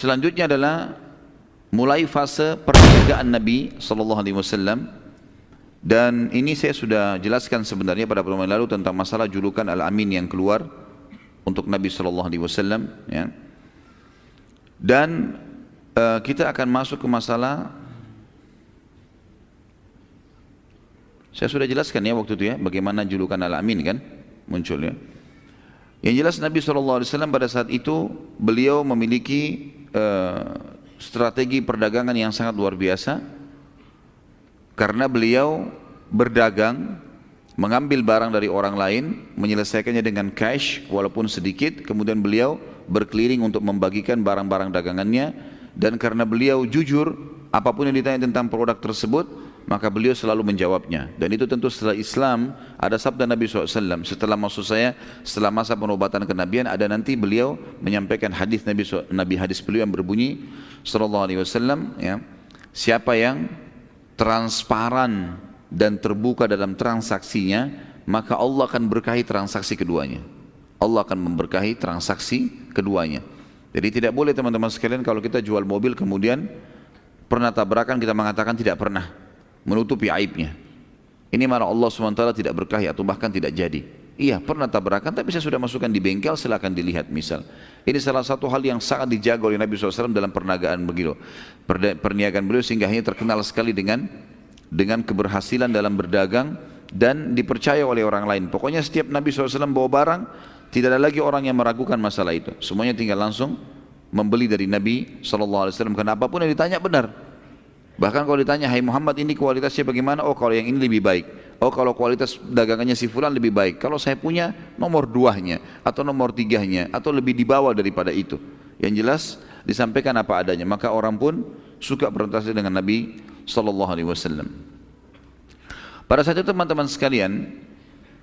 Selanjutnya adalah mulai fase perniagaan Nabi SAW. Dan ini saya sudah jelaskan sebenarnya pada pertemuan lalu tentang masalah julukan Al-Amin yang keluar untuk Nabi SAW. Ya. Dan kita akan masuk ke masalah, saya sudah jelaskan ya waktu itu ya, bagaimana julukan Al-Amin kan muncul ya. Yang jelas Nabi SAW pada saat itu beliau memiliki strategi perdagangan yang sangat luar biasa, karena beliau berdagang, mengambil barang dari orang lain, menyelesaikannya dengan cash walaupun sedikit, kemudian beliau berkeliling untuk membagikan barang-barang dagangannya. Dan karena beliau jujur, apapun yang ditanya tentang produk tersebut, maka beliau selalu menjawabnya. Dan itu tentu setelah Islam, ada sabda Nabi SAW, setelah masa penobatan kenabian, ada nanti beliau menyampaikan hadis Nabi hadis beliau yang berbunyi SAW, ya, siapa yang transparan dan terbuka dalam transaksinya, maka Allah akan berkahi transaksi keduanya. Allah akan memberkahi transaksi keduanya. Jadi tidak boleh teman-teman sekalian kalau kita jual mobil kemudian pernah tabrakan kita mengatakan tidak pernah, menutupi aibnya. Ini malah Allah SWT tidak berkahi atau bahkan tidak jadi. Iya pernah tabrakan tapi saya sudah masukkan di bengkel, silakan dilihat misal. Ini salah satu hal yang sangat dijaga oleh Nabi SAW dalam perniagaan perniagaan beliau, sehingga hanya terkenal sekali dengan keberhasilan dalam berdagang dan dipercaya oleh orang lain. Pokoknya setiap Nabi SAW bawa barang, tidak ada lagi orang yang meragukan masalah itu. Semuanya tinggal langsung membeli dari Nabi SAW. Karena apapun yang ditanya benar. Bahkan kalau ditanya, hai Muhammad ini kualitasnya bagaimana? Oh kalau yang ini lebih baik. Oh kalau kualitas dagangannya si fulan lebih baik. Kalau saya punya nomor 2-nya atau nomor 3-nya atau lebih di bawah daripada itu. Yang jelas disampaikan apa adanya. Maka orang pun suka berinteraksi dengan Nabi SAW. Pada saat itu teman-teman sekalian,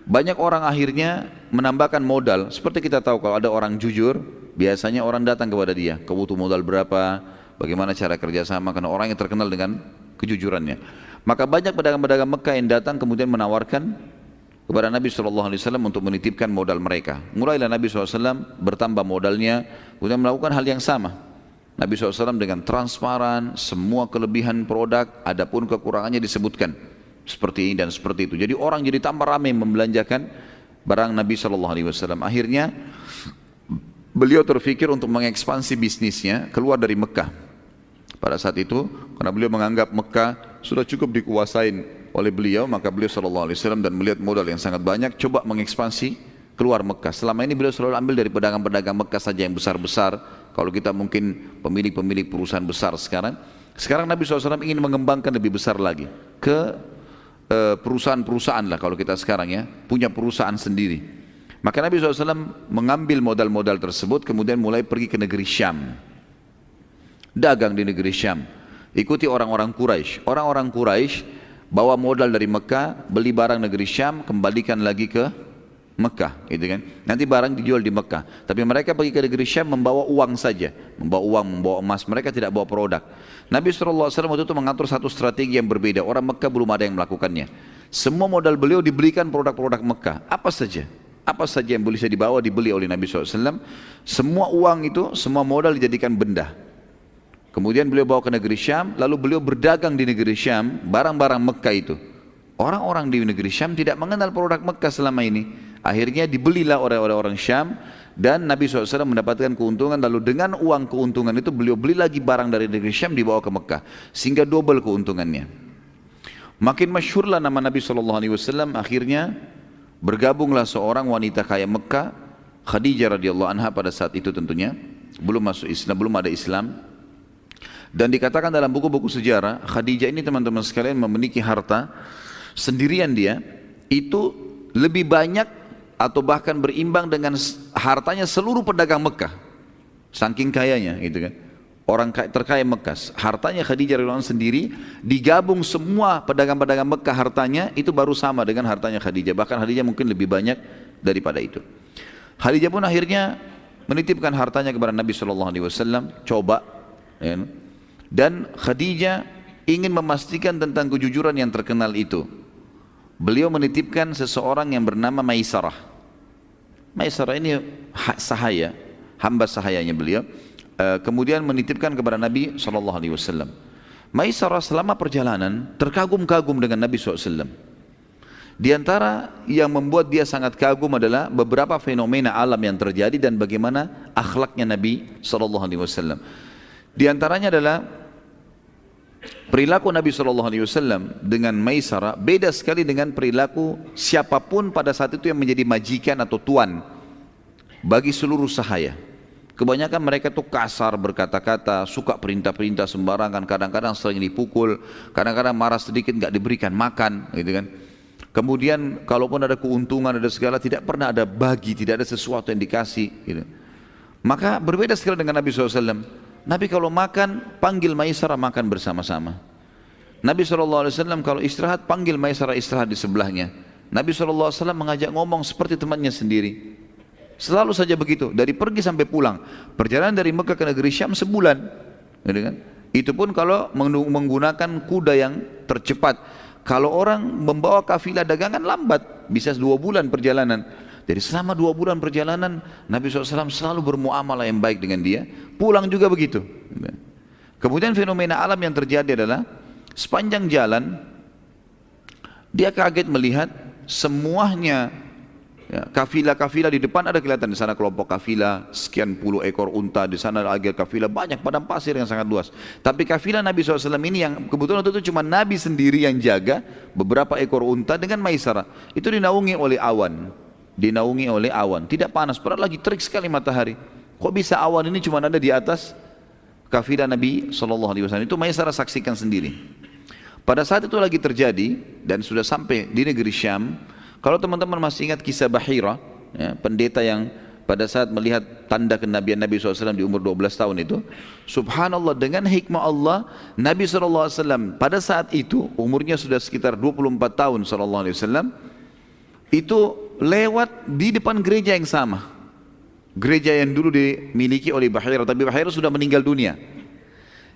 banyak orang akhirnya menambahkan modal. Seperti kita tahu kalau ada orang jujur, biasanya orang datang kepada dia, kau butuh modal berapa, bagaimana cara kerjasama, karena orang yang terkenal dengan kejujurannya. Maka banyak pedagang-pedagang Mekah yang datang kemudian menawarkan kepada Nabi SAW untuk menitipkan modal mereka. Mulailah Nabi SAW bertambah modalnya, kemudian melakukan hal yang sama. Nabi SAW dengan transparan, semua kelebihan produk, adapun kekurangannya disebutkan. Seperti ini dan seperti itu. Jadi orang jadi tambah ramai membelanjakan barang Nabi SAW. Akhirnya beliau terfikir untuk mengekspansi bisnisnya keluar dari Mekah. Pada saat itu, karena beliau menganggap Mekah sudah cukup dikuasain oleh beliau, maka beliau SAW dan melihat modal yang sangat banyak, coba mengekspansi keluar Mekah. Selama ini beliau selalu ambil dari pedagang-pedagang Mekah saja yang besar-besar. Kalau kita mungkin pemilik-pemilik perusahaan besar sekarang Nabi SAW ingin mengembangkan lebih besar lagi ke perusahaan-perusahaan lah kalau kita sekarang ya, punya perusahaan sendiri. Maka Nabi SAW mengambil modal-modal tersebut, kemudian mulai pergi ke negeri Syam, dagang di negeri Syam, ikuti orang-orang Quraisy. Orang-orang Quraisy bawa modal dari Mekah, beli barang negeri Syam, kembalikan lagi ke Mekah, gitu kan? Nanti barang dijual di Mekah, tapi mereka pergi ke negeri Syam membawa uang saja, membawa emas, mereka tidak bawa produk. Nabi SAW waktu itu mengatur satu strategi yang berbeda. Orang Mekah belum ada yang melakukannya. Semua modal beliau dibelikan produk-produk Mekah, apa saja yang bisa dibawa dibeli oleh Nabi SAW. Semua uang itu, semua modal dijadikan benda. Kemudian beliau bawa ke negeri Syam, lalu beliau berdagang di negeri Syam, barang-barang Mekah itu. Orang-orang di negeri Syam tidak mengenal produk Mekah selama ini. Akhirnya dibelilah oleh orang Syam, dan Nabi SAW mendapatkan keuntungan. Lalu dengan uang keuntungan itu beliau beli lagi barang dari negeri Syam, dibawa ke Mekah, sehingga double keuntungannya. Makin masyhurlah nama Nabi SAW. Akhirnya bergabunglah seorang wanita kaya Mekah, Khadijah radhiyallahu anha. Pada saat itu tentunya belum masuk Islam, belum ada Islam. Dan dikatakan dalam buku-buku sejarah, Khadijah ini teman-teman sekalian memiliki harta sendirian, dia itu lebih banyak atau bahkan berimbang dengan hartanya seluruh pedagang Mekah, saking kayanya gitu kan. Orang terkaya Mekah, hartanya Khadijah radhiyallahu anha sendiri, digabung semua pedagang-pedagang Mekah hartanya itu baru sama dengan hartanya Khadijah, bahkan Khadijah mungkin lebih banyak daripada itu. Khadijah pun akhirnya menitipkan hartanya kepada Nabi SAW, coba ya. Dan Khadijah ingin memastikan tentang kejujuran yang terkenal itu. Beliau menitipkan seseorang yang bernama Maisarah. Maisarah ini sahaya, hamba sahayanya beliau. kemudian menitipkan kepada Nabi SAW. Maisarah selama perjalanan terkagum-kagum dengan Nabi SAW. Di antara yang membuat dia sangat kagum adalah beberapa fenomena alam yang terjadi dan bagaimana akhlaknya Nabi SAW. Di antaranya adalah perilaku Nabi SAW dengan Maisarah beda sekali dengan perilaku siapapun pada saat itu yang menjadi majikan atau tuan bagi seluruh sahaya. Kebanyakan mereka tuh kasar berkata-kata, suka perintah-perintah sembarangan, kadang-kadang sering dipukul, kadang-kadang marah sedikit nggak diberikan makan, gitu kan. Kemudian kalaupun ada keuntungan, ada segala, tidak pernah ada bagi, tidak ada sesuatu yang dikasih, gitu. Maka berbeda sekali dengan Nabi SAW. Nabi kalau makan, panggil Maisarah makan bersama-sama. Nabi SAW kalau istirahat, panggil Maisarah istirahat di sebelahnya. Nabi SAW mengajak ngomong seperti temannya sendiri. Selalu saja begitu, dari pergi sampai pulang. Perjalanan dari Mekah ke negeri Syam sebulan, gitu kan? Itu pun kalau menggunakan kuda yang tercepat. Kalau orang membawa kafilah dagangan lambat, bisa 2 bulan perjalanan. Jadi selama 2 bulan perjalanan, Nabi SAW selalu bermuamalah yang baik dengan dia. Pulang juga begitu. Kemudian fenomena alam yang terjadi adalah sepanjang jalan dia kaget melihat semuanya. Ya, kafilah-kafilah di depan ada kelihatan, di sana kelompok kafilah sekian puluh ekor unta, di sana lagi kafilah banyak padang pasir yang sangat luas. Tapi kafilah Nabi SAW ini yang kebetulan itu cuma Nabi sendiri yang jaga beberapa ekor unta dengan Maisarah. Itu dinaungi oleh awan, tidak panas, padahal lagi terik sekali matahari. Kok bisa awan ini cuma ada di atas kafilah Nabi SAW? Itu Maisarah saksikan sendiri. Pada saat itu lagi terjadi dan sudah sampai di negeri Syam. Kalau teman-teman masih ingat kisah Bahira, ya, pendeta yang pada saat melihat tanda kenabian Nabi SAW di umur 12 tahun itu, subhanallah dengan hikmah Allah, Nabi SAW pada saat itu umurnya sudah sekitar 24 tahun SAW, itu lewat di depan gereja yang sama. Gereja yang dulu dimiliki oleh Bahira, tapi Bahira sudah meninggal dunia.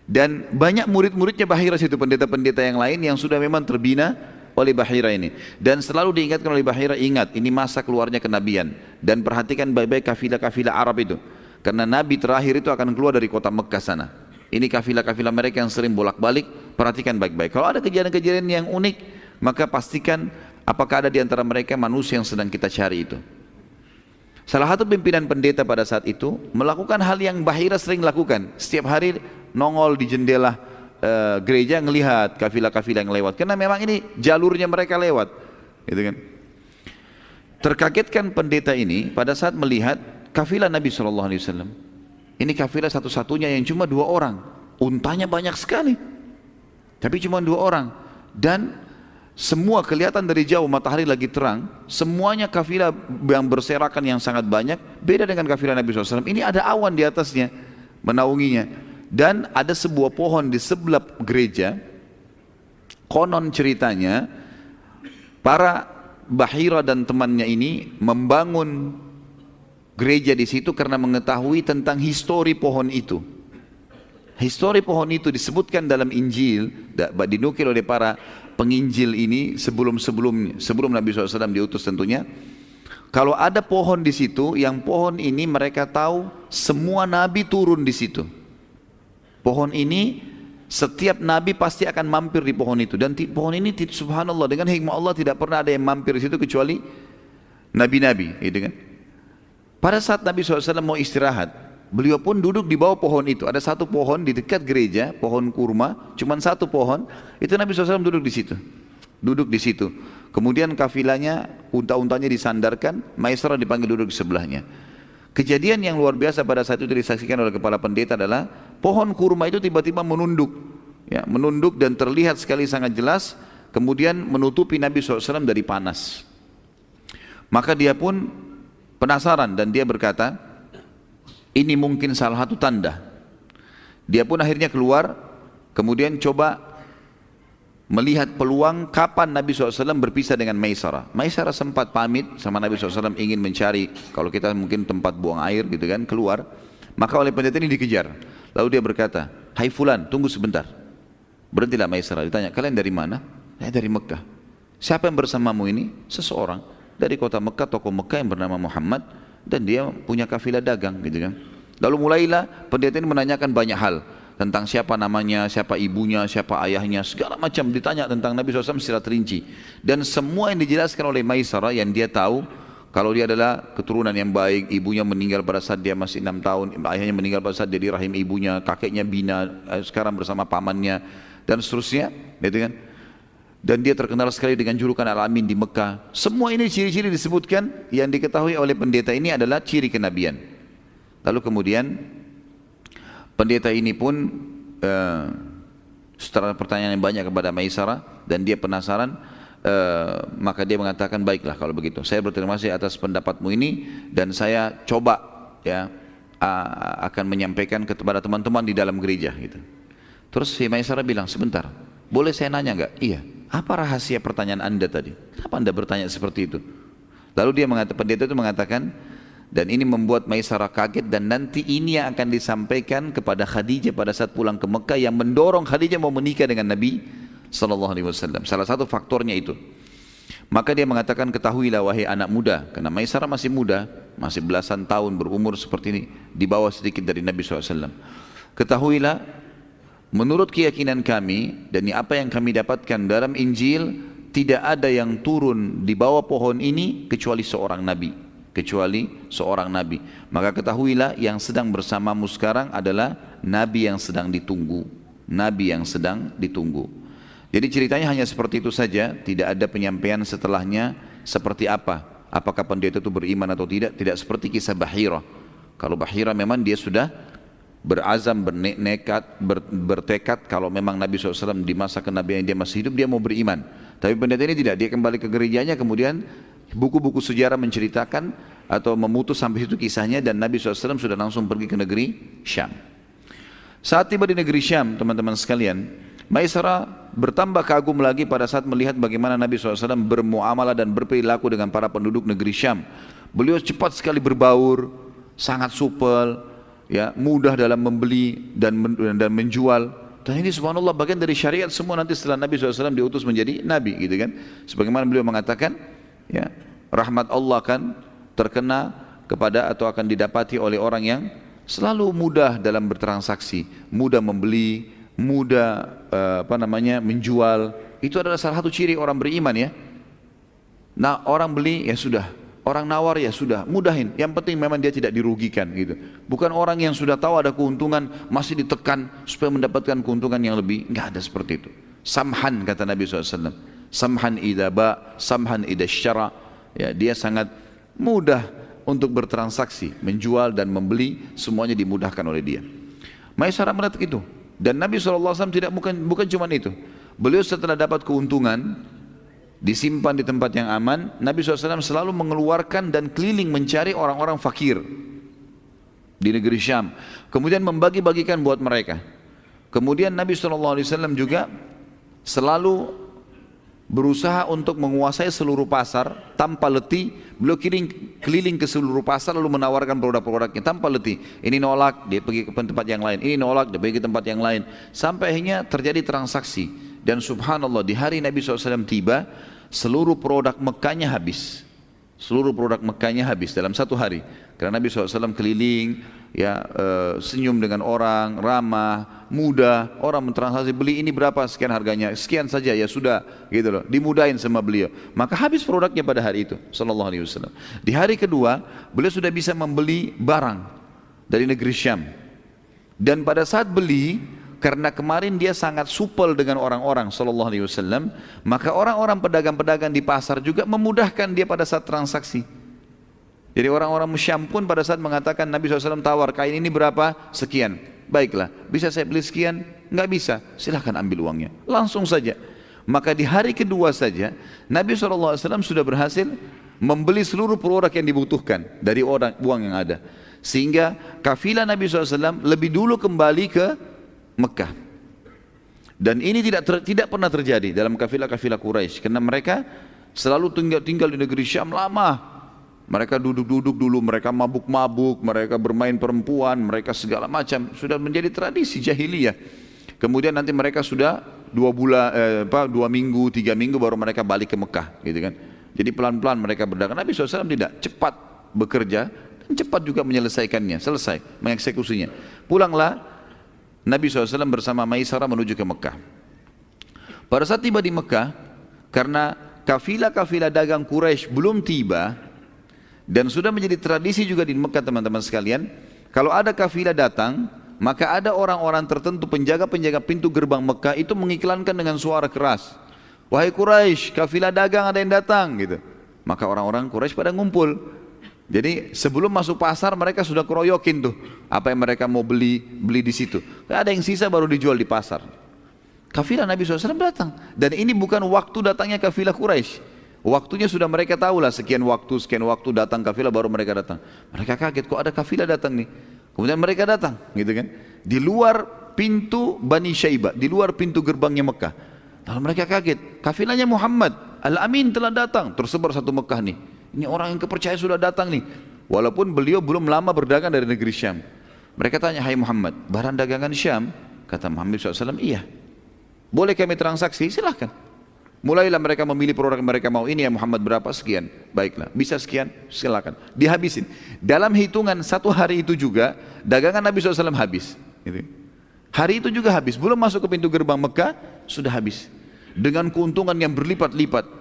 Dan banyak murid-muridnya Bahira situ, pendeta-pendeta yang lain yang sudah memang terbina oleh Bahira ini. Dan selalu diingatkan oleh Bahira, ingat ini masa keluarnya kenabian dan perhatikan baik-baik kafilah-kafilah Arab itu, karena Nabi terakhir itu akan keluar dari kota Mekah sana. Ini kafilah-kafilah mereka yang sering bolak-balik, perhatikan baik-baik. Kalau ada kejadian-kejadian yang unik, maka pastikan apakah ada di antara mereka manusia yang sedang kita cari itu. Salah satu pimpinan pendeta pada saat itu melakukan hal yang Bahira sering lakukan. Setiap hari nongol di jendela gereja ngelihat kafilah-kafilah yang lewat, karena memang ini jalurnya mereka lewat, gitu kan. Terkagetkan pendeta ini pada saat melihat kafilah Nabi SAW. Ini kafilah satu-satunya yang cuma 2 orang, untanya banyak sekali, tapi cuma 2 orang, dan semua kelihatan dari jauh, matahari lagi terang, semuanya kafilah yang berserakan yang sangat banyak, beda dengan kafilah Nabi SAW. Ini ada awan di atasnya menaunginya. Dan ada sebuah pohon di sebelah gereja. Konon ceritanya para Bahira dan temannya ini membangun gereja di situ karena mengetahui tentang histori pohon itu. Histori pohon itu disebutkan dalam Injil, dinukil oleh para penginjil ini sebelum Nabi SAW diutus tentunya. Kalau ada pohon di situ, yang pohon ini mereka tahu semua nabi turun di situ. Pohon ini setiap nabi pasti akan mampir di pohon itu, dan pohon ini subhanallah dengan hikmah Allah tidak pernah ada yang mampir di situ kecuali nabi-nabi, gitu kan. Pada saat Nabi SAW mau istirahat, beliau pun duduk di bawah pohon itu. Ada satu pohon di dekat gereja, pohon kurma, cuma satu pohon. Itu Nabi SAW duduk di situ. Kemudian kafilahnya, unta-untanya disandarkan, Maisarah dipanggil duduk di sebelahnya. Kejadian yang luar biasa pada saat itu disaksikan oleh kepala pendeta adalah pohon kurma itu tiba-tiba menunduk, ya, menunduk dan terlihat sekali sangat jelas, kemudian menutupi Nabi SAW dari panas. Maka dia pun penasaran dan dia berkata, ini mungkin salah satu tanda. Dia pun akhirnya keluar, kemudian coba melihat peluang kapan Nabi SAW berpisah dengan Maisarah. Maisarah sempat pamit sama Nabi SAW ingin mencari, kalau kita mungkin tempat buang air gitu kan, keluar. Maka oleh pendeta ini dikejar. Lalu dia berkata, hai fulan, tunggu sebentar. Berhentilah Maisarah. Ditanya, kalian dari mana? Dari Mekah. Siapa yang bersamamu ini? Seseorang dari kota Mekah, tokoh Mekah yang bernama Muhammad, dan dia punya kafilah dagang gitu kan. Lalu mulailah pendeta ini menanyakan banyak hal tentang siapa namanya, siapa ibunya, siapa ayahnya, segala macam ditanya tentang Nabi SAW secara terinci. Dan semua yang dijelaskan oleh Maisarah yang dia tahu, kalau dia adalah keturunan yang baik, ibunya meninggal pada saat dia masih 6 tahun, ayahnya meninggal pada saat dia di rahim ibunya, kakeknya bina, sekarang bersama pamannya, dan seterusnya, gitu kan? Dan dia terkenal sekali dengan julukan Al-Amin di Mekah. Semua ini ciri-ciri disebutkan yang diketahui oleh pendeta ini adalah ciri kenabian. Lalu kemudian pendeta ini pun setelah pertanyaan yang banyak kepada Maisarah dan dia penasaran, maka dia mengatakan, baiklah kalau begitu, saya berterima kasih atas pendapatmu ini dan saya coba ya akan menyampaikan kepada teman-teman di dalam gereja gitu. Terus si Maisarah bilang, sebentar, boleh saya nanya enggak? Iya. Apa rahasia pertanyaan Anda tadi? Kenapa Anda bertanya seperti itu? Lalu dia mengatakan, pendeta itu mengatakan, dan ini membuat Maisarah kaget, dan nanti ini yang akan disampaikan kepada Khadijah pada saat pulang ke Mekah yang mendorong Khadijah mau menikah dengan Nabi SAW. Salah satu faktornya itu. Maka dia mengatakan, ketahuilah wahai anak muda, karena Maisarah masih muda, masih belasan tahun berumur seperti ini, di bawah sedikit dari Nabi SAW. Ketahuilah, menurut keyakinan kami dan apa yang kami dapatkan dalam Injil, tidak ada yang turun di bawah pohon ini kecuali seorang Nabi. Maka ketahuilah yang sedang bersamamu sekarang adalah Nabi yang sedang ditunggu. Jadi ceritanya hanya seperti itu saja, tidak ada penyampaian setelahnya seperti apa. Apakah pendeta itu beriman atau tidak, tidak seperti kisah Bahira. Kalau Bahira memang dia sudah berazam, bertekad kalau memang Nabi SAW di masa kenabian dia masih hidup, dia mau beriman. Tapi pendeta ini tidak, dia kembali ke gerejanya, kemudian buku-buku sejarah menceritakan atau memutus sampai situ kisahnya, dan Nabi SAW sudah langsung pergi ke negeri Syam. Saat tiba di negeri Syam, teman-teman sekalian, Maisarah bertambah kagum lagi pada saat melihat bagaimana Nabi SAW bermuamalah dan berperilaku dengan para penduduk negeri Syam. Beliau cepat sekali berbaur, sangat supel, ya, mudah dalam membeli dan menjual. Dan ini subhanallah bagian dari syariat semua nanti setelah Nabi SAW diutus menjadi Nabi, gitu kan. Sebagaimana beliau mengatakan, ya, rahmat Allah kan terkena kepada atau akan didapati oleh orang yang selalu mudah dalam bertransaksi, mudah membeli, mudah menjual. Itu adalah salah satu ciri orang beriman, ya. Nah, orang beli ya sudah, orang nawar ya sudah, mudahin. Yang penting memang dia tidak dirugikan gitu. Bukan orang yang sudah tahu ada keuntungan masih ditekan supaya mendapatkan keuntungan yang lebih. Enggak ada seperti itu. Samhan kata Nabi SAW. Samhan idza ba, samhan idza syara. Ya, dia sangat mudah untuk bertransaksi, menjual dan membeli, semuanya dimudahkan oleh dia. Maisarah melihat itu, dan Nabi SAW tidak bukan cuma itu. Beliau setelah dapat keuntungan, disimpan di tempat yang aman, Nabi SAW selalu mengeluarkan dan keliling mencari orang-orang fakir di negeri Syam, kemudian membagi-bagikan buat mereka. Kemudian Nabi SAW juga selalu berusaha untuk menguasai seluruh pasar tanpa letih. Beliau keliling ke seluruh pasar lalu menawarkan produk-produknya tanpa letih. Ini nolak, dia pergi ke tempat yang lain. Ini nolak, dia pergi ke tempat yang lain. Sampai akhirnya terjadi transaksi. Dan subhanallah, di hari Nabi SAW tiba, seluruh produk Mekkahnya habis. Seluruh produk Mekkahnya habis dalam satu hari. Karena Nabi SAW keliling, ya, senyum dengan orang, ramah, mudah. Orang mentransaksi, beli ini berapa, sekian harganya, sekian saja, ya sudah, gitu loh. Dimudahin sama beliau. Maka habis produknya pada hari itu, sallallahu alaihi wasallam. Di hari kedua, beliau sudah bisa membeli barang dari negeri Syam. Dan pada saat beli, karena kemarin dia sangat supel dengan orang-orang sallallahu alaihi wasallam, maka orang-orang pedagang-pedagang di pasar juga memudahkan dia pada saat transaksi. Jadi orang-orang Syam pun pada saat mengatakan Nabi SAW tawar, kain ini berapa? Sekian. Baiklah, bisa saya beli sekian? Enggak bisa, silahkan ambil uangnya. Langsung saja. Maka di hari kedua saja Nabi SAW sudah berhasil membeli seluruh produk yang dibutuhkan dari uang yang ada. Sehingga kafilah Nabi SAW lebih dulu kembali ke Mekah. Dan ini tidak pernah terjadi dalam kafilah-kafilah Quraisy, karena mereka selalu tinggal di negeri Syam lama. Mereka duduk-duduk dulu, mereka mabuk-mabuk, mereka bermain perempuan, mereka segala macam, sudah menjadi tradisi jahiliyah. Kemudian nanti mereka sudah 2 minggu, 3 minggu baru mereka balik ke Mekah, gitu kan. Jadi pelan-pelan mereka berdagang. Nabi SAW tidak, cepat bekerja, cepat juga menyelesaikannya, selesai, mengeksekusinya. Pulanglah Nabi SAW bersama Maisarah menuju ke Mekah. Pada saat tiba di Mekah, karena kafilah-kafilah dagang Quraisy belum tiba, dan sudah menjadi tradisi juga di Mekah teman-teman sekalian, kalau ada kafilah datang, maka ada orang-orang tertentu, penjaga-penjaga pintu gerbang Mekah itu mengiklankan dengan suara keras, wahai Quraisy, kafilah dagang ada yang datang gitu. Maka orang-orang Quraisy pada ngumpul. Jadi sebelum masuk pasar mereka sudah keroyokin tuh apa yang mereka mau beli di situ. Ada yang sisa baru dijual di pasar. Kafilah Nabi SAW datang, dan ini bukan waktu datangnya kafilah Quraisy. Waktunya sudah mereka tahu lah, sekian waktu datang kafilah, baru mereka datang. Mereka kaget, kok ada kafilah datang nih. Kemudian mereka datang, gitu kan? Di luar pintu Bani Syaibah, di luar pintu gerbangnya Mekah. Lalu mereka kaget, kafilahnya Muhammad Al-Amin telah datang, tersebar satu Mekah nih. Ini orang yang kepercayaan sudah datang nih. Walaupun beliau belum lama berdagang dari negeri Syam. Mereka tanya, hai Muhammad, barang dagangan Syam? Kata Muhammad SAW, iya. Boleh kami transaksi? Silahkan. Mulailah mereka memilih produk yang mereka mau. Ini ya Muhammad berapa? Sekian. Baiklah, bisa sekian? Silahkan. Dihabisin. Dalam hitungan satu hari itu juga, dagangan Nabi SAW habis. Hari itu juga habis. Belum masuk ke pintu gerbang Mekah, sudah habis. Dengan keuntungan yang berlipat-lipat.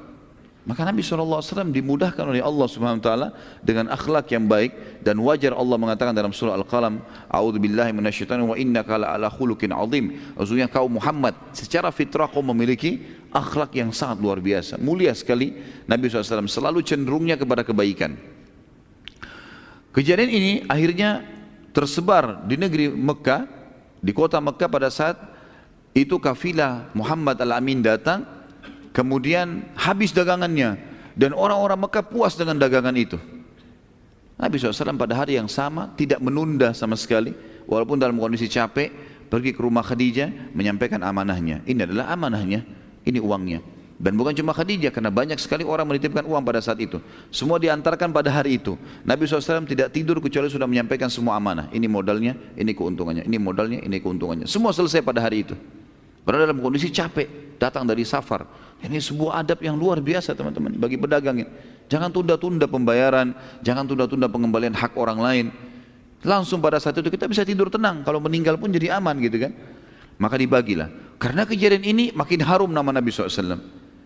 Maka Nabi SAW dimudahkan oleh Allah Subhanahu Wa Taala dengan akhlak yang baik, dan wajar Allah mengatakan dalam surah Al-Qalam, A'udzubillahi minasyaitonir wa innaka la'ala khuluqin 'adzim. Maksudnya kau Muhammad secara fitrah kau memiliki akhlak yang sangat luar biasa, mulia sekali. Nabi SAW selalu cenderungnya kepada kebaikan. Kejadian ini akhirnya tersebar di negeri Mekah, di kota Mekah. Pada saat itu kafilah Muhammad Al-Amin datang. Kemudian habis dagangannya, dan orang-orang Mekah puas dengan dagangan itu. Nabi SAW pada hari yang sama tidak menunda sama sekali, walaupun dalam kondisi capek, pergi ke rumah Khadijah menyampaikan amanahnya. Ini adalah amanahnya, ini uangnya. Dan bukan cuma Khadijah, karena banyak sekali orang menitipkan uang pada saat itu. Semua diantarkan pada hari itu. Nabi SAW tidak tidur kecuali sudah menyampaikan semua amanah. Ini modalnya, ini keuntungannya, ini modalnya, ini keuntungannya. Semua selesai pada hari itu. Padahal dalam kondisi capek, datang dari safar. Ini sebuah adab yang luar biasa teman-teman bagi pedagang. Jangan tunda-tunda pembayaran, jangan tunda-tunda pengembalian hak orang lain. Langsung pada saat itu kita bisa tidur tenang, kalau meninggal pun jadi aman gitu kan. Maka dibagilah. Karena kejadian ini makin harum nama Nabi SAW.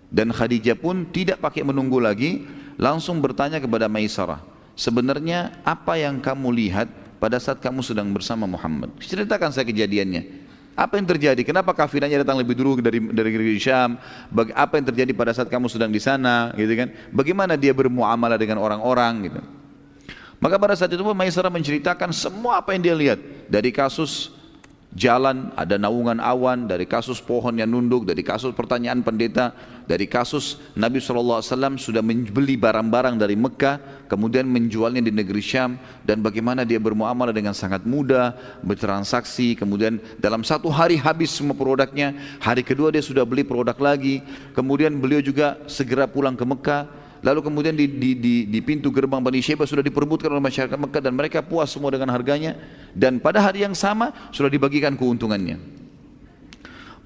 Dan Khadijah pun tidak pakai menunggu lagi, langsung bertanya kepada Maisarah, sebenarnya apa yang kamu lihat pada saat kamu sedang bersama Muhammad? Ceritakan saya kejadiannya. Apa yang terjadi? Kenapa kafilahnya datang lebih dulu dari Syam? Apa yang terjadi pada saat kamu sedang di sana? Gitu kan? Bagaimana dia bermuamalah dengan orang-orang? Gitu. Maka pada saat itu Maisarah menceritakan semua apa yang dia lihat, dari kasus jalan ada naungan awan, dari kasus pohon yang nunduk, dari kasus pertanyaan pendeta, dari kasus Nabi SAW sudah membeli barang-barang dari Mekah kemudian menjualnya di negeri Syam, dan bagaimana dia bermuamalah dengan sangat mudah, bertransaksi, kemudian dalam satu hari habis semua produknya, hari kedua dia sudah beli produk lagi, kemudian beliau juga segera pulang ke Mekah. Lalu kemudian di pintu gerbang Bani Syaibah sudah diperebutkan oleh masyarakat Mekah, dan mereka puas semua dengan harganya, dan pada hari yang sama sudah dibagikan keuntungannya.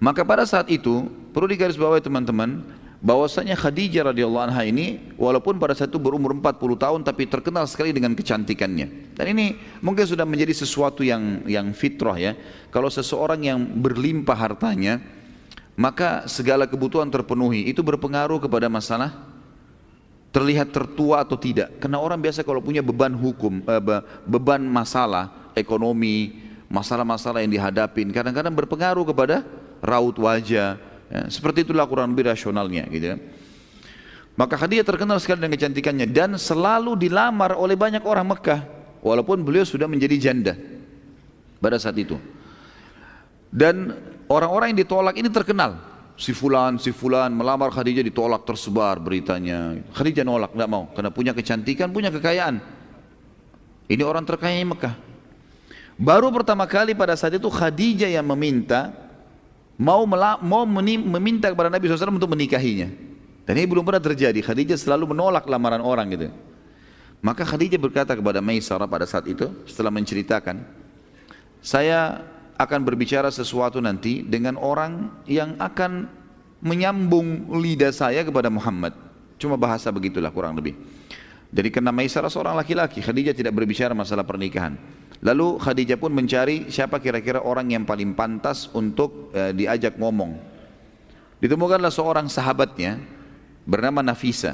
Maka pada saat itu perlu digarisbawahi teman-teman, bahwasanya Khadijah radhiyallahu anha ini walaupun pada saat itu berumur 40 tahun tapi terkenal sekali dengan kecantikannya. Dan ini mungkin sudah menjadi sesuatu yang fitrah ya. Kalau seseorang yang berlimpah hartanya, maka segala kebutuhan terpenuhi, itu berpengaruh kepada masalah terlihat tertua atau tidak. Karena orang biasa kalau punya beban hukum, beban masalah ekonomi, masalah-masalah yang dihadapin, kadang-kadang berpengaruh kepada raut wajah. Ya, seperti itulah kurang lebih rasionalnya gitu ya. Maka Khadijah terkenal sekali dengan kecantikannya, dan selalu dilamar oleh banyak orang Mekah, walaupun beliau sudah menjadi janda pada saat itu. Dan orang-orang yang ditolak ini terkenal. Si fulan melamar Khadijah, ditolak, tersebar beritanya. Khadijah nolak, tidak mau, karena punya kecantikan, punya kekayaan. Ini orang terkaya di Mekah. Baru pertama kali pada saat itu Khadijah yang meminta, meminta kepada Nabi SAW untuk menikahinya. Dan ini belum pernah terjadi. Khadijah selalu menolak lamaran orang gitu. Maka Khadijah berkata kepada Maisarah pada saat itu, setelah menceritakan, saya akan berbicara sesuatu nanti dengan orang yang akan menyambung lidah saya kepada Muhammad. Cuma bahasa begitulah kurang lebih. Jadi karena Maisarah seorang laki-laki, Khadijah tidak berbicara masalah pernikahan. Lalu Khadijah pun mencari siapa kira-kira orang yang paling pantas untuk diajak ngomong. Ditemukanlah seorang sahabatnya bernama Nafisa.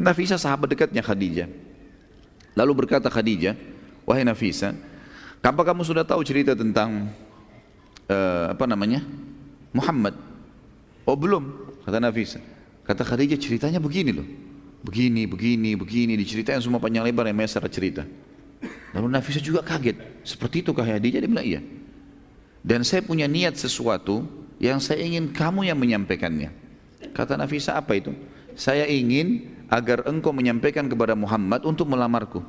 Nafisa sahabat dekatnya Khadijah. Lalu berkata Khadijah, wahai Nafisa, apa kamu sudah tahu cerita tentang Muhammad? Oh belum, kata Nafisa. Kata Khadijah, ceritanya begini loh. Begini, diceritain semua panjang lebar yang Maisarah cerita. Lalu Nafisa juga kaget, seperti itu kah Khadijah? Dia bilang iya. Dan saya punya niat sesuatu yang saya ingin kamu yang menyampaikannya. Kata Nafisa, apa itu? Saya ingin agar engkau menyampaikan kepada Muhammad untuk melamarku.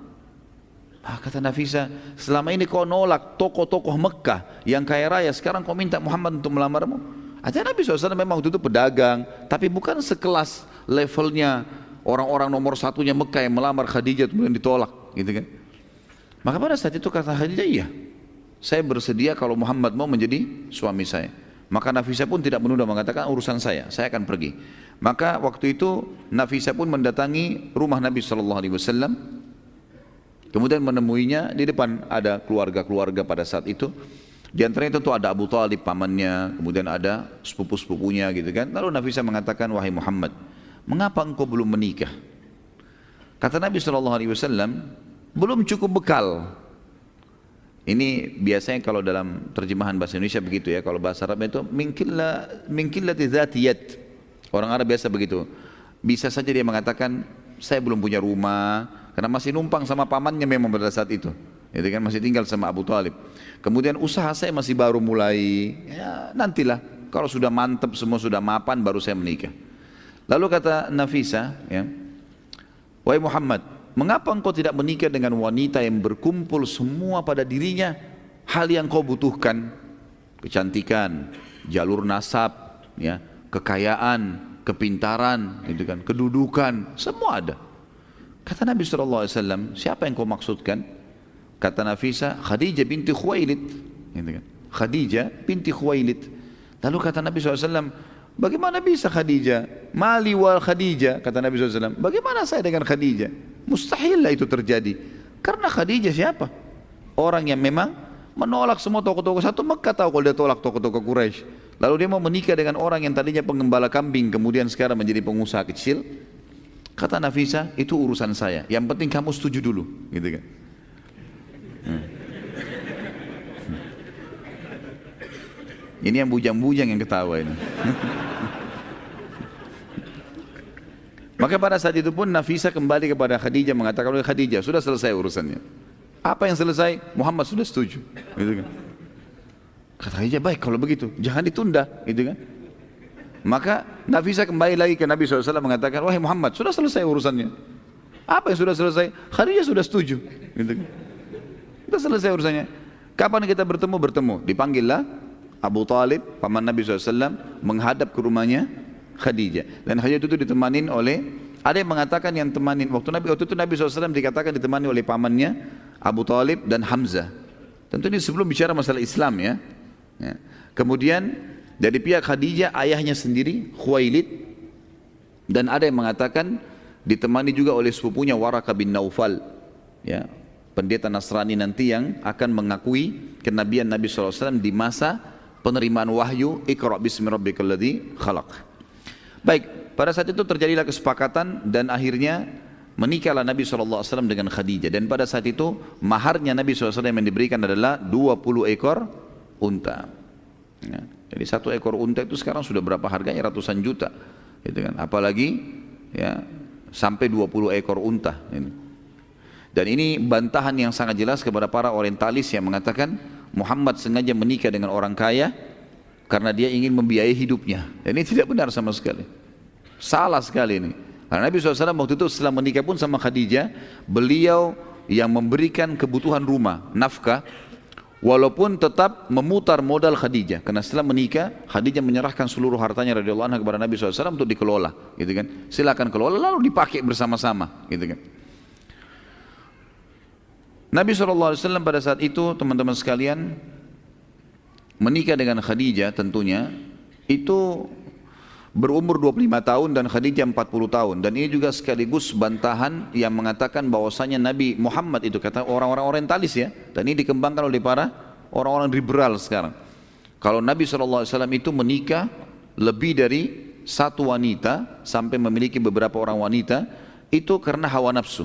Kata Nafisa, selama ini kau nolak tokoh-tokoh Mekah yang kaya raya, sekarang kau minta Muhammad untuk melamarmu? Artinya Nabi SAW memang waktu itu pedagang, tapi bukan sekelas levelnya orang-orang nomor satunya Mekah yang melamar Khadijah kemudian ditolak, gitu kan? Maka pada saat itu kata Khadijah, iya, saya bersedia kalau Muhammad mau menjadi suami saya. Maka Nafisa pun tidak menunda, mengatakan urusan saya akan pergi. Maka waktu itu Nafisa pun mendatangi rumah Nabi SAW, kemudian menemuinya di depan ada keluarga-keluarga pada saat itu. Di antaranya tentu ada Abu Talib pamannya, kemudian ada sepupu-sepupunya gitu kan. Lalu Nafisa mengatakan, wahai Muhammad, mengapa engkau belum menikah? Kata Nabi SAW, belum cukup bekal. Ini biasanya kalau dalam terjemahan bahasa Indonesia begitu ya, kalau bahasa Arab itu minkillati dzatiyat. Orang Arab biasa begitu. Bisa saja dia mengatakan, saya belum punya rumah, karena masih numpang sama pamannya memang pada saat itu. Itu kan masih tinggal sama Abu Talib. Kemudian usaha saya masih baru mulai, ya nantilah kalau sudah mantap semua sudah mapan baru saya menikah. Lalu kata Nafisa, ya, wahai Muhammad, mengapa engkau tidak menikah dengan wanita yang berkumpul semua pada dirinya hal yang kau butuhkan? Kecantikan, jalur nasab, ya, kekayaan, kepintaran, gitu kan, kedudukan, semua ada. Kata Nabi SAW, siapa yang kau maksudkan? Kata Nafisa, Khadijah binti Khuwailid, gitu kan, Khadijah binti Khuwailid. Lalu kata Nabi SAW, bagaimana bisa Khadijah? Mali wal Khadijah, kata Nabi SAW. Bagaimana saya dengan Khadijah? Mustahillah itu terjadi. Karena Khadijah siapa? Orang yang memang menolak semua tokoh-tokoh satu Mekah, tahu kalau dia tolak tokoh-tokoh Quraisy. Lalu dia mau menikah dengan orang yang tadinya pengembala kambing, kemudian sekarang menjadi pengusaha kecil. Kata Nafisa, itu urusan saya. Yang penting kamu setuju dulu, gitu kan? Ini yang bujang-bujang yang ketawa ini. Maka pada saat itu pun Nafisa kembali kepada Khadijah mengatakan, Khadijah sudah selesai urusannya. Apa yang selesai? Muhammad sudah setuju, gitu kan? Kata Khadijah, baik kalau begitu, jangan ditunda, gitu kan? Maka Nafisa kembali lagi ke Nabi SAW mengatakan, wahai Muhammad, sudah selesai urusannya. Apa yang sudah selesai? Khadijah sudah setuju, gitu kan? Sudah selesai urusannya. Kapan kita bertemu? Bertemu. Dipanggillah Abu Talib, paman Nabi SAW, menghadap ke rumahnya Khadijah. Dan Khadijah itu ditemanin oleh, ada yang mengatakan yang temanin, waktu itu Nabi SAW dikatakan ditemani oleh pamannya Abu Talib dan Hamzah. Tentu ini sebelum bicara masalah Islam ya. Kemudian dari pihak Khadijah ayahnya sendiri Khuwailid, dan ada yang mengatakan ditemani juga oleh sepupunya Waraqah bin Naufal, ya, pendeta Nasrani nanti yang akan mengakui kenabian Nabi SAW di masa penerimaan wahyu Iqra' bismi rabbikal ladzi khalaq. Baik, pada saat itu terjadilah kesepakatan dan akhirnya menikahlah Nabi SAW dengan Khadijah. Dan pada saat itu maharnya Nabi SAW yang diberikan adalah 20 ekor unta, ya. Jadi satu ekor unta itu sekarang sudah berapa harganya? Ratusan juta, gitu kan? Apalagi ya sampai 20 ekor unta ini. Dan ini bantahan yang sangat jelas kepada para orientalis yang mengatakan Muhammad sengaja menikah dengan orang kaya karena dia ingin membiayai hidupnya. Dan ini tidak benar sama sekali. Salah sekali ini. Karena Nabi SAW waktu itu setelah menikah pun sama Khadijah, beliau yang memberikan kebutuhan rumah, nafkah, walaupun tetap memutar modal Khadijah. Karena setelah menikah, Khadijah menyerahkan seluruh hartanya radhiyallahu anha kepada Nabi SAW untuk dikelola, gitu kan? Silakan kelola lalu dipakai bersama-sama, gitu kan? Nabi SAW pada saat itu teman-teman sekalian menikah dengan Khadijah tentunya itu berumur 25 tahun dan Khadijah 40 tahun. Dan ini juga sekaligus bantahan yang mengatakan bahwasanya Nabi Muhammad itu, kata orang-orang orientalis ya, dan ini dikembangkan oleh para orang-orang liberal sekarang. Kalau Nabi SAW itu menikah lebih dari satu wanita sampai memiliki beberapa orang wanita, itu karena hawa nafsu.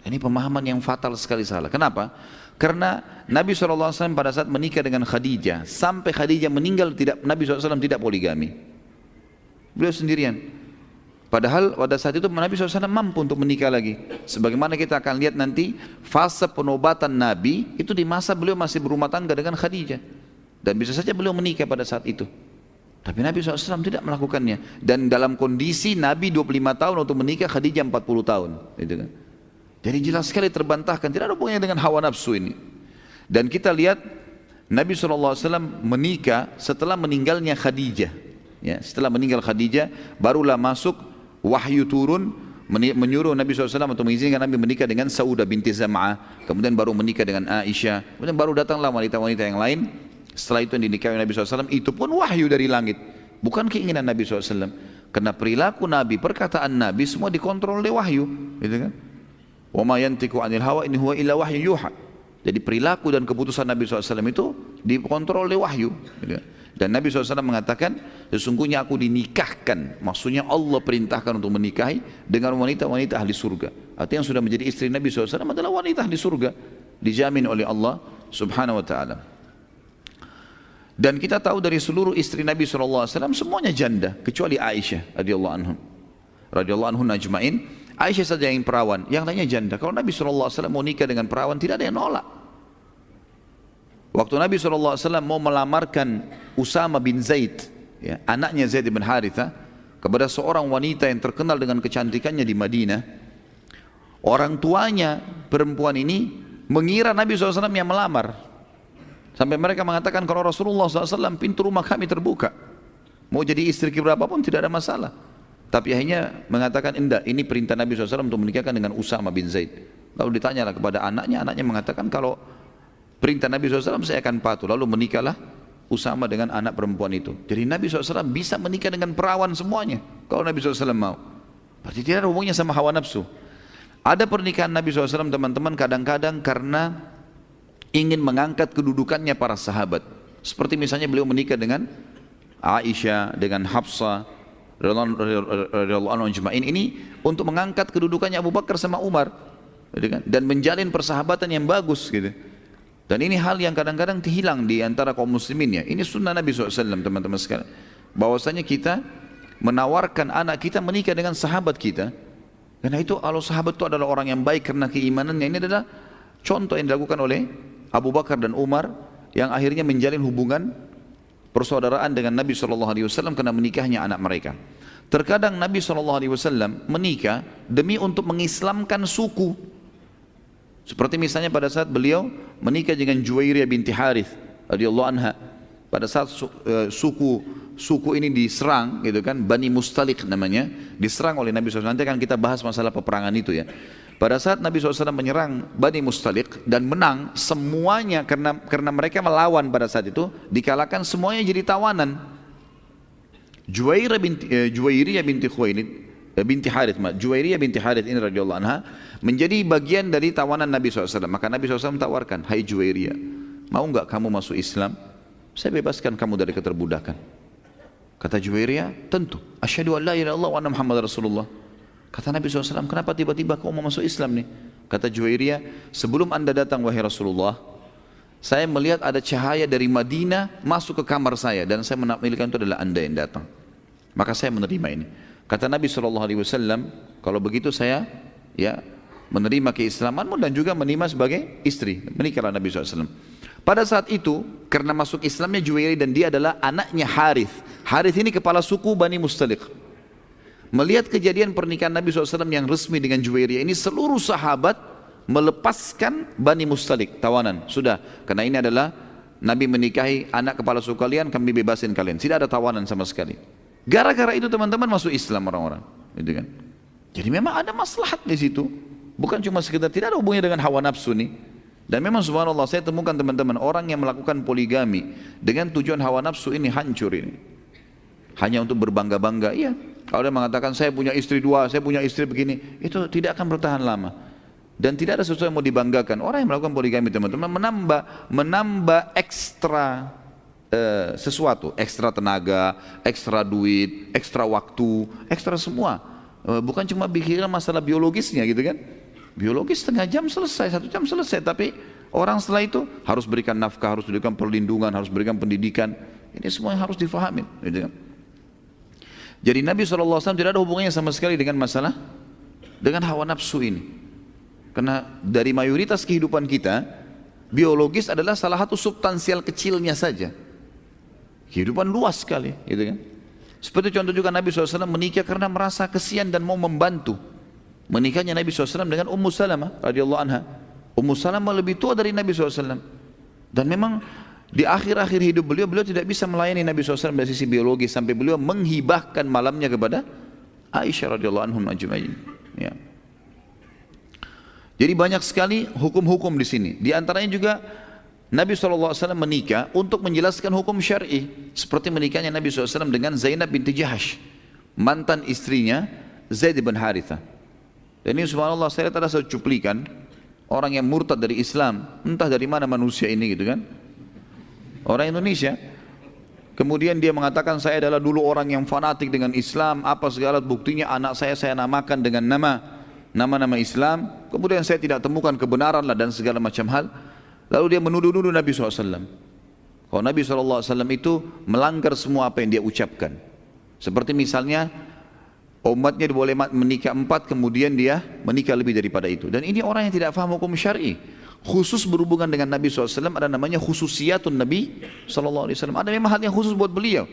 Ini pemahaman yang fatal sekali salah. Kenapa? Karena Nabi SAW pada saat menikah dengan Khadijah, sampai Khadijah meninggal Nabi SAW tidak poligami. Beliau sendirian. Padahal pada saat itu Nabi SAW mampu untuk menikah lagi. Sebagaimana kita akan lihat nanti, fase penobatan Nabi itu di masa beliau masih berumah tangga dengan Khadijah. Dan bisa saja beliau menikah pada saat itu. Tapi Nabi SAW tidak melakukannya. Dan dalam kondisi Nabi 25 tahun untuk menikah, Khadijah 40 tahun. Gitu kan. Jadi jelas sekali terbantahkan, tidak ada hubungannya dengan hawa nafsu ini. Dan kita lihat Nabi SAW menikah setelah meninggalnya Khadijah. Ya, setelah meninggal Khadijah, barulah masuk wahyu turun menyuruh Nabi SAW untuk mengizinkan Nabi menikah dengan Saudah binti Zam'ah. Kemudian baru menikah dengan Aisyah. Kemudian baru datanglah wanita-wanita yang lain. Setelah itu yang dinikahi Nabi SAW, itu pun wahyu dari langit, bukan keinginan Nabi SAW. Karena perilaku Nabi, perkataan Nabi semua dikontrol oleh wahyu, gitu kan? Wa ma yantiqu 'anil hawa in huwa illa wahyu yuha. Jadi perilaku dan keputusan Nabi SAW itu dikontrol oleh wahyu, gitu kan? Dan Nabi SAW mengatakan, sesungguhnya aku dinikahkan, maksudnya Allah perintahkan untuk menikahi dengan wanita-wanita ahli surga. Artinya yang sudah menjadi istri Nabi SAW adalah wanita ahli surga, dijamin oleh Allah Subhanahu wa ta'ala. Dan kita tahu dari seluruh istri Nabi SAW semuanya janda kecuali Aisyah radhiyallahu anhu najma'in. Aisyah saja yang perawan, yang lainnya janda. Kalau Nabi SAW mau nikah dengan perawan tidak ada yang nolak. Waktu Nabi SAW mau melamarkan Usama bin Zaid, ya, anaknya Zaid bin Haritha, kepada seorang wanita yang terkenal dengan kecantikannya di Madinah, orang tuanya perempuan ini mengira Nabi SAW yang melamar. Sampai mereka mengatakan kalau Rasulullah SAW pintu rumah kami terbuka, mau jadi istri keberapa pun tidak ada masalah. Tapi akhirnya mengatakan enggak, ini perintah Nabi SAW untuk menikahkan dengan Usama bin Zaid. Lalu ditanyalah kepada anaknya, anaknya mengatakan kalau perintah Nabi SAW saya akan patuh. Lalu menikahlah Usama dengan anak perempuan itu. Jadi Nabi SAW bisa menikah dengan perawan semuanya kalau Nabi SAW mau. Berarti tidak ada hubungannya sama hawa nafsu. Ada pernikahan Nabi SAW teman-teman kadang-kadang karena ingin mengangkat kedudukannya para sahabat. Seperti misalnya beliau menikah dengan Aisyah, dengan Hafsah radhiyallahu anhu ajma'in, ini untuk mengangkat kedudukannya Abu Bakar sama Umar, dan menjalin persahabatan yang bagus gitu. Dan ini hal yang kadang-kadang hilang di antara kaum muslimin ya. Ini sunnah Nabi SAW teman-teman sekalian. Bahwasanya kita menawarkan anak kita menikah dengan sahabat kita. Karena itu kalau sahabat itu adalah orang yang baik karena keimanannya, ini adalah contoh yang dilakukan oleh Abu Bakar dan Umar yang akhirnya menjalin hubungan persaudaraan dengan Nabi SAW karena menikahnya anak mereka. Terkadang Nabi SAW menikah demi untuk mengislamkan suku. Seperti misalnya pada saat beliau menikah dengan Juwairiyah binti Harith radhiyallahu anha. Pada saat suku ini diserang, gitu kan, Bani Mustalik namanya, diserang oleh Nabi SAW. Nanti akan kita bahas masalah peperangan itu ya. Pada saat Nabi SAW menyerang Bani Mustalik dan menang, semuanya karena mereka melawan pada saat itu, dikalahkan semuanya jadi tawanan. Juwairiyah binti Khuwailid binti Harith, Juwairiyah binti Harith ini radhiyallahu anha menjadi bagian dari tawanan Nabi SAW. Maka Nabi SAW tawarkan, hai Juwairiyah, mau enggak kamu masuk Islam? Saya bebaskan kamu dari keterbudakan. Kata Juwairiyah, tentu. Asyhadu an la ilaha illallah wa anna Muhammad Rasulullah. Kata Nabi SAW, kenapa tiba-tiba kau mau masuk Islam nih? Kata Juwairiyah, sebelum anda datang wahai Rasulullah, saya melihat ada cahaya dari Madinah masuk ke kamar saya, dan saya menamilkan itu adalah anda yang datang. Maka saya menerima ini. Kata Nabi SAW, kalau begitu saya ya menerima keislamanmu dan juga menerima sebagai istri. Menikahlah Nabi SAW. Pada saat itu, karena masuk Islamnya Juwairiyah dan dia adalah anaknya Harith. Harith ini kepala suku Bani Mustalik. Melihat kejadian pernikahan Nabi SAW yang resmi dengan Juwairiyah ini, seluruh sahabat melepaskan Bani Mustalik, tawanan. Sudah, karena ini adalah Nabi menikahi anak kepala suku kalian, kami bebasin kalian. Tidak ada tawanan sama sekali. Gara-gara itu teman-teman masuk Islam orang-orang, gitu kan. Jadi memang ada maslahat di situ. Bukan cuma sekedar, tidak ada hubungannya dengan hawa nafsu nih. Dan memang subhanallah saya temukan teman-teman orang yang melakukan poligami dengan tujuan hawa nafsu ini hancur ini. hanya untuk berbangga-bangga. Iya, kalau dia mengatakan saya punya istri dua, saya punya istri begini, itu tidak akan bertahan lama. Dan tidak ada sesuatu yang mau dibanggakan. Orang yang melakukan poligami teman-teman menambah ekstra sesuatu, ekstra tenaga, ekstra duit, ekstra waktu, ekstra semua. Bukan cuma pikiran masalah biologisnya gitu kan. Biologis setengah jam selesai, 1 jam selesai, tapi orang setelah itu harus berikan nafkah, harus berikan perlindungan, harus berikan pendidikan. Ini semua yang harus difahami gitu kan. Jadi Nabi SAW tidak ada hubungannya sama sekali dengan masalah dengan hawa nafsu ini. Karena dari mayoritas kehidupan kita, biologis adalah salah satu substansial kecilnya saja. Kehidupan luas sekali gitu kan. Seperti contoh juga Nabi SAW menikah karena merasa kesian dan mau membantu. Menikahnya Nabi SAW dengan Ummu Salamah radhiyallahu anha. Ummu Salamah lebih tua dari Nabi SAW. Dan memang di akhir-akhir hidup beliau tidak bisa melayani Nabi SAW dari sisi biologis, sampai beliau menghibahkan malamnya kepada Aisyah radhiyallahu anhum ajma'in. Ya. Jadi banyak sekali hukum-hukum di sini. Di antaranya juga Nabi SAW menikah untuk menjelaskan hukum syar'i, seperti menikahnya Nabi SAW dengan Zainab binti Jahash, mantan istrinya Zaid bin Haritha. Dan ini subhanallah, saya lihat ada satu cuplikan orang yang murtad dari Islam, entah dari mana manusia ini gitu kan, orang Indonesia. Kemudian dia mengatakan saya adalah dulu orang yang fanatik dengan Islam, apa segala buktinya anak saya namakan dengan nama-nama Islam. Kemudian saya tidak temukan kebenaran lah dan segala macam hal. Lalu dia menuduh-nuduh Nabi SAW. Kalau Nabi SAW itu melanggar semua apa yang dia ucapkan. Seperti misalnya umatnya boleh menikah 4, kemudian dia menikah lebih daripada itu. Dan ini orang yang tidak faham hukum syar'i. Khusus berhubungan dengan Nabi SAW ada namanya khususiyatun Nabi SAW. Ada memang hal yang khusus buat beliau.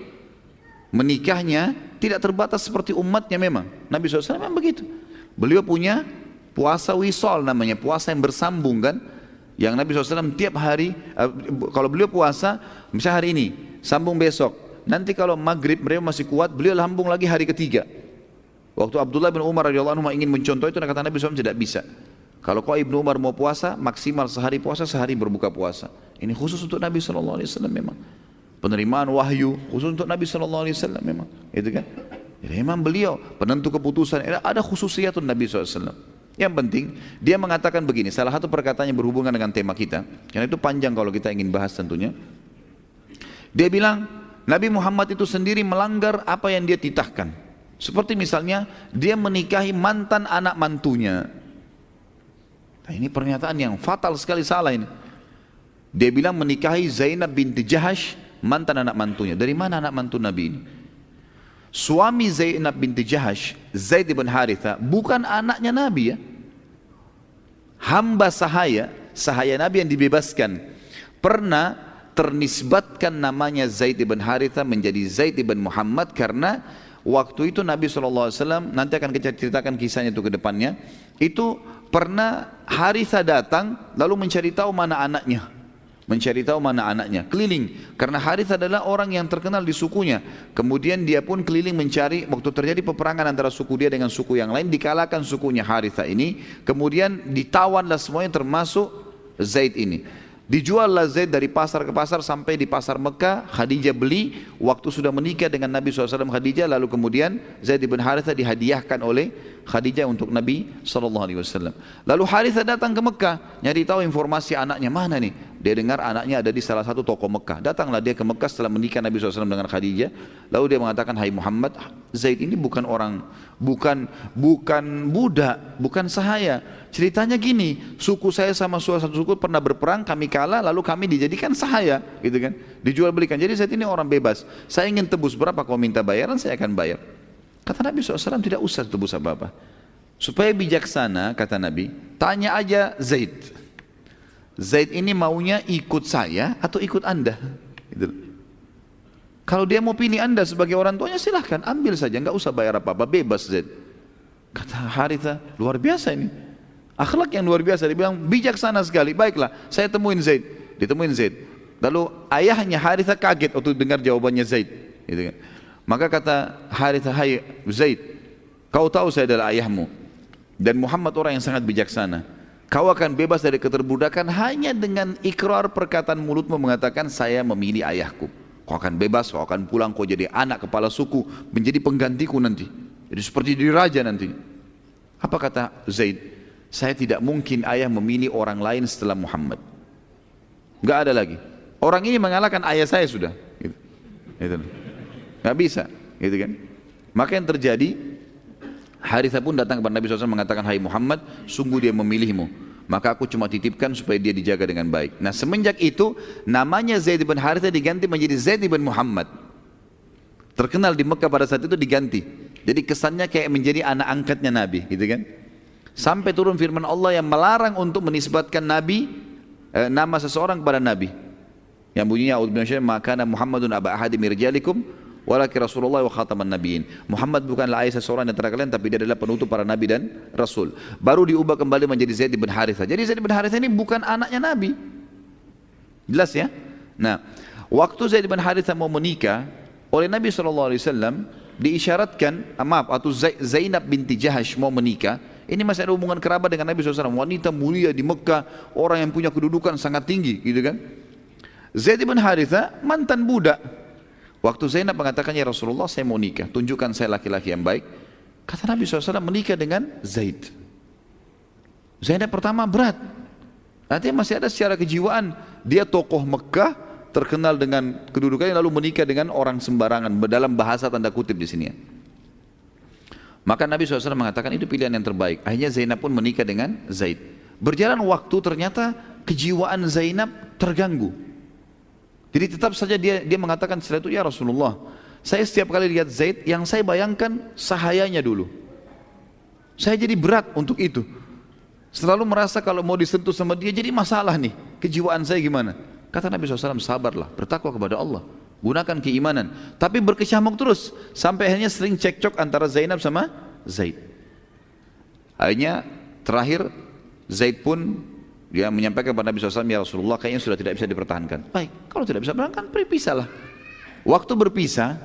Menikahnya tidak terbatas seperti umatnya memang. Nabi SAW memang begitu. Beliau punya puasa wisol namanya, puasa yang bersambung kan. Yang Nabi SAW tiap hari, kalau beliau puasa, misalnya hari ini, sambung besok. Nanti kalau maghrib beliau masih kuat, beliau sambung lagi hari ketiga. Waktu Abdullah bin Umar radhiyallahu anhu ingin mencontoh itu, kata Nabi SAW tidak bisa. Kalau kau Ibnu Umar mau puasa, maksimal sehari puasa, sehari berbuka puasa. Ini khusus untuk Nabi SAW memang. Penerimaan wahyu khusus untuk Nabi SAW memang. Itu kan? Jadi memang beliau penentu keputusan. Ada khususiyatun Nabi SAW. Yang penting dia mengatakan begini, salah satu perkataan yang berhubungan dengan tema kita, karena itu panjang kalau kita ingin bahas tentunya. Dia bilang Nabi Muhammad itu sendiri melanggar apa yang dia titahkan. Seperti misalnya dia menikahi mantan anak mantunya. Nah, ini pernyataan yang fatal sekali, salah ini. Dia bilang menikahi Zainab binti Jahash, mantan anak mantunya. Dari mana anak mantu Nabi ini? Suami Zainab binti Jahash, Zaid bin Haritha, bukan anaknya Nabi ya. Hamba sahaya Nabi yang dibebaskan. Pernah ternisbatkan namanya Zaid bin Haritha menjadi Zaid bin Muhammad karena waktu itu Nabi SAW, nanti akan kita ceritakan kisahnya itu ke depannya, itu pernah Haritha datang lalu mencari tahu mana anaknya, keliling, karena Harith adalah orang yang terkenal di sukunya. Kemudian dia pun keliling mencari, waktu terjadi peperangan antara suku dia dengan suku yang lain, dikalahkan sukunya Haritha ini, kemudian ditawanlah semuanya termasuk Zaid ini. Dijuallah Zaid dari pasar ke pasar sampai di pasar Mekah. Khadijah beli, waktu sudah menikah dengan Nabi SAW Khadijah, lalu kemudian Zaid bin Haritha dihadiahkan oleh Khadijah untuk Nabi SAW. Lalu Haritha datang ke Mekah, nyari tahu informasi anaknya mana nih. Dia dengar anaknya ada di salah satu toko Mekah. Datanglah dia ke Mekah setelah menikah Nabi SAW dengan Khadijah. Lalu dia mengatakan, hai Muhammad, Zaid ini bukan budak, bukan sahaya. Ceritanya gini, suku saya sama satu suku pernah berperang, kami kalah, lalu kami dijadikan sahaya, gitu kan? Dijual belikan. Jadi Zaid ini orang bebas. Saya ingin tebus, berapa kau minta bayaran, saya akan bayar. Kata Nabi SAW, tidak usah tebus apa-apa. Supaya bijaksana, kata Nabi, tanya aja Zaid. Zaid ini maunya ikut saya atau ikut anda? Gitu. Kalau dia mau pilih anda sebagai orang tuanya, silahkan, ambil saja, nggak usah bayar apa-apa, bebas Zaid. Kata Haritha, luar biasa ini. Akhlak yang luar biasa, dia bilang bijaksana sekali. Baiklah, saya temuin Zaid. Ditemuin Zaid. Lalu ayahnya Haritha kaget waktu dengar jawabannya Zaid. Gitu kan. Maka kata Haritha, hai Zaid, kau tahu saya adalah ayahmu. Dan Muhammad orang yang sangat bijaksana. Kau akan bebas dari keterbudakan hanya dengan ikrar perkataan mulutmu mengatakan saya memilih ayahku. Kau akan bebas, kau akan pulang, kau jadi anak kepala suku, menjadi penggantiku nanti. Jadi seperti diraja nanti. Apa kata Zaid? Saya tidak mungkin ayah memilih orang lain setelah Muhammad. Enggak ada lagi. Orang ini mengalahkan ayah saya sudah. Gitu. Nggak bisa, gitu kan? Maka yang terjadi, Harithah pun datang kepada Nabi SAW mengatakan, hai Muhammad, sungguh dia memilihmu. Maka aku cuma titipkan supaya dia dijaga dengan baik. Nah semenjak itu, namanya Zaid bin Harithah diganti menjadi Zaid bin Muhammad. Terkenal di Mekah pada saat itu diganti. Jadi kesannya kayak menjadi anak angkatnya Nabi, gitu kan? Sampai turun firman Allah yang melarang untuk menisbatkan Nabi, nama seseorang kepada Nabi. Yang bunyinya, a'udzubillahi maka Muhammadun aba ahadi min rijalikum walakin Rasulullah wa khataman nabiyyin. Muhammad bukanlah ayah seseorang di antara kalian, tapi dia adalah penutup para nabi dan rasul. Baru diubah kembali menjadi Zaid bin Harithah. Jadi Zaid bin Harithah ini bukan anaknya Nabi. Jelas ya? Nah, waktu Zaid bin Harithah mau menikah, oleh Nabi SAW diisyaratkan, atau Zainab binti Jahash mau menikah. Ini masih ada hubungan kerabat dengan Nabi SAW. Wanita mulia di Mekah, orang yang punya kedudukan sangat tinggi, gitu kan? Zaid bin Harithah mantan budak. Waktu Zainab mengatakan, ya Rasulullah saya mau nikah, tunjukkan saya laki-laki yang baik. Kata Nabi SAW, menikah dengan Zaid. Zainab pertama berat. Artinya masih ada secara kejiwaan. Dia tokoh Mekah, terkenal dengan kedudukannya, lalu menikah dengan orang sembarangan. Dalam bahasa tanda kutip di sini ya. Maka Nabi SAW mengatakan itu pilihan yang terbaik. Akhirnya Zainab pun menikah dengan Zaid. Berjalan waktu ternyata kejiwaan Zainab terganggu. Jadi tetap saja dia mengatakan setelah itu, ya Rasulullah, saya setiap kali lihat Zaid, yang saya bayangkan sahayanya dulu. Saya jadi berat untuk itu. Selalu merasa kalau mau disentuh sama dia jadi masalah nih, kejiwaan saya gimana? Kata Nabi SAW, sabarlah, bertakwa kepada Allah, gunakan keimanan. Tapi berkecamuk terus, sampai akhirnya sering cekcok antara Zainab sama Zaid. Akhirnya terakhir Zaid pun dia menyampaikan kepada Nabi SAW, ya Rasulullah kayaknya sudah tidak bisa dipertahankan. Baik, kalau tidak bisa dipertahankan, berpisahlah. Waktu berpisah,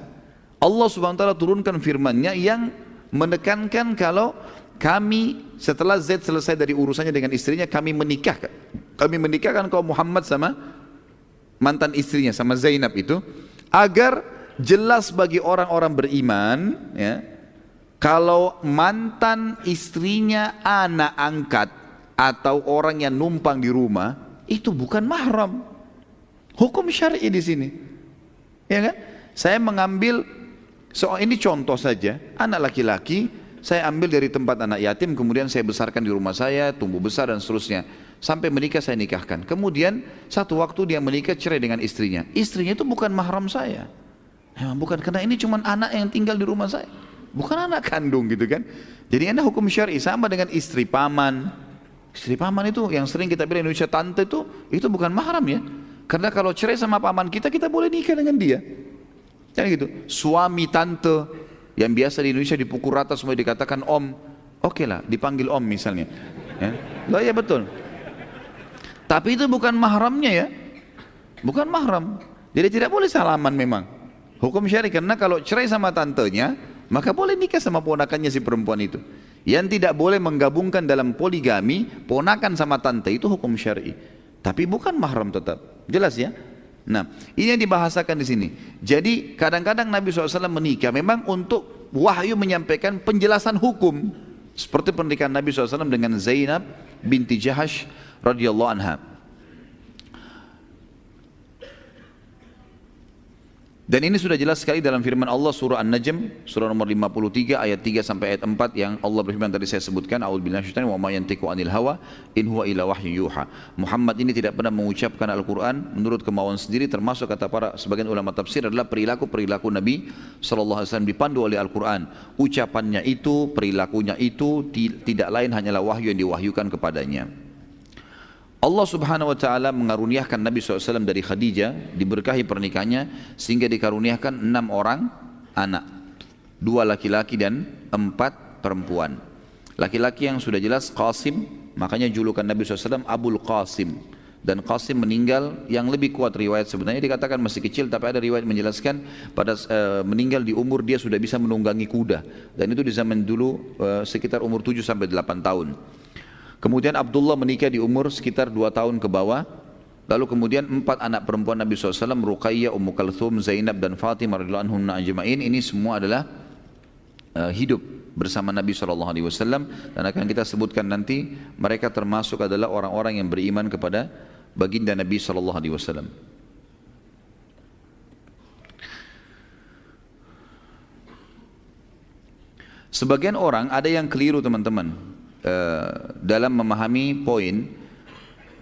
Allah SWT turunkan firman-Nya yang menekankan kalau kami setelah Zaid selesai dari urusannya dengan istrinya, kami menikahkan kaum Muhammad sama mantan istrinya, sama Zainab itu, agar jelas bagi orang-orang beriman, ya, kalau mantan istrinya anak angkat atau orang yang numpang di rumah, itu bukan mahram. Hukum syar'i di sini, ya kan? Saya mengambil ini contoh saja, anak laki-laki saya ambil dari tempat anak yatim, kemudian saya besarkan di rumah saya, tumbuh besar dan seterusnya, sampai menikah saya nikahkan. Kemudian satu waktu dia menikah, cerai dengan istrinya. Istrinya itu bukan mahram saya, memang bukan, karena ini cuma anak yang tinggal di rumah saya, bukan anak kandung, gitu kan? Jadi ada hukum syar'i sama dengan istri paman. Istri paman itu yang sering kita bilang Indonesia tante itu bukan mahram ya. Karena kalau cerai sama paman kita boleh nikah dengan dia. Kan gitu. Suami tante yang biasa di Indonesia dipukul rata semua dikatakan om. Oke lah, dipanggil om misalnya. Ya. Loh ya betul. Tapi itu bukan mahramnya ya. Bukan mahram. Jadi tidak boleh salaman memang. Hukum syar'i, karena kalau cerai sama tantenya, maka boleh nikah sama ponakannya si perempuan itu. Yang tidak boleh menggabungkan dalam poligami ponakan sama tante, itu hukum syar'i. Tapi bukan mahram tetap. Jelas ya? Nah, ini yang dibahasakan di sini. Jadi kadang-kadang Nabi SAW menikah memang untuk wahyu menyampaikan penjelasan hukum. Seperti pernikahan Nabi SAW dengan Zainab binti Jahash radhiyallahu anha. Dan ini sudah jelas sekali dalam firman Allah surah An-Najm surah nomor 53 ayat 3 sampai ayat 4 yang Allah berfirman tadi saya sebutkan, a'udzubillahi minasyaitonir wa ma yantiqu 'anil hawa in huwa illa wahyun yuha. Muhammad ini tidak pernah mengucapkan Al-Qur'an menurut kemauan sendiri, termasuk kata para sebagian ulama tafsir adalah perilaku Nabi sallallahu alaihi wasallam dipandu oleh Al-Qur'an. Ucapannya itu, perilakunya itu tidak lain hanyalah wahyu yang diwahyukan kepadanya. Allah Subhanahu wa taala mengaruniakan Nabi SAW dari Khadijah, diberkahi pernikahannya sehingga dikaruniakan 6 orang anak, 2 laki-laki dan 4 perempuan. Laki-laki yang sudah jelas Qasim, makanya julukan Nabi SAW Abul Qasim. Dan Qasim meninggal, yang lebih kuat riwayat sebenarnya dikatakan masih kecil, tapi ada riwayat menjelaskan pada meninggal di umur dia sudah bisa menunggangi kuda, dan itu di zaman dulu sekitar umur 7 sampai 8 tahun. Kemudian Abdullah menikah di umur sekitar 2 tahun ke bawah. Lalu kemudian 4 anak perempuan Nabi SAW, Ruqayyah, Ummu Kalthum, Zainab dan Fatimah radhiyallahu anhum ajma'in, ini semua adalah hidup bersama Nabi SAW, dan akan kita sebutkan nanti mereka termasuk adalah orang-orang yang beriman kepada baginda Nabi SAW. Sebagian orang ada yang keliru teman-teman dalam memahami poin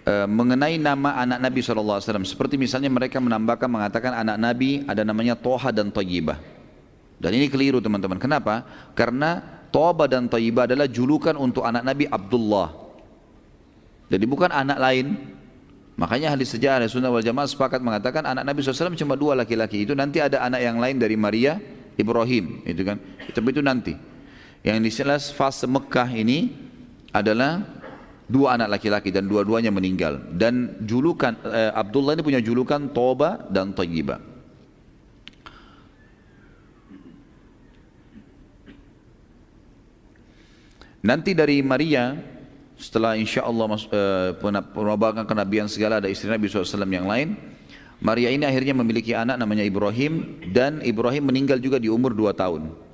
mengenai nama anak Nabi SAW. Seperti misalnya mereka mengatakan anak Nabi ada namanya Toha dan Tayyibah. Dan ini keliru teman-teman. Kenapa? Karena Toha dan Tayyibah adalah julukan untuk anak Nabi Abdullah. Jadi bukan anak lain. Makanya ahli sejarah Sunnah wal Jamaah sepakat mengatakan anak Nabi SAW cuma 2 laki-laki. Itu nanti ada anak yang lain dari Maria, Ibrahim, itu kan. Tapi itu nanti. Yang jelas fase Mekah ini adalah 2 anak laki-laki dan dua-duanya meninggal. Dan julukan Abdullah ini punya julukan Toba dan Tayyibah. Nanti dari Maria, setelah insya Allah penabakan kenabian segala, ada istri Nabi SAW yang lain. Maria ini akhirnya memiliki anak namanya Ibrahim, dan Ibrahim meninggal juga di umur 2 tahun.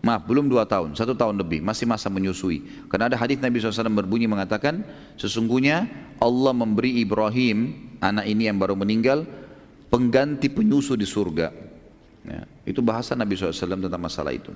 Maaf, belum 2 tahun, 1 tahun lebih, masih masa menyusui. Karena ada hadis Nabi SAW berbunyi mengatakan, sesungguhnya Allah memberi Ibrahim, anak ini yang baru meninggal, pengganti penyusu di surga. Ya, itu bahasa Nabi SAW tentang masalah itu.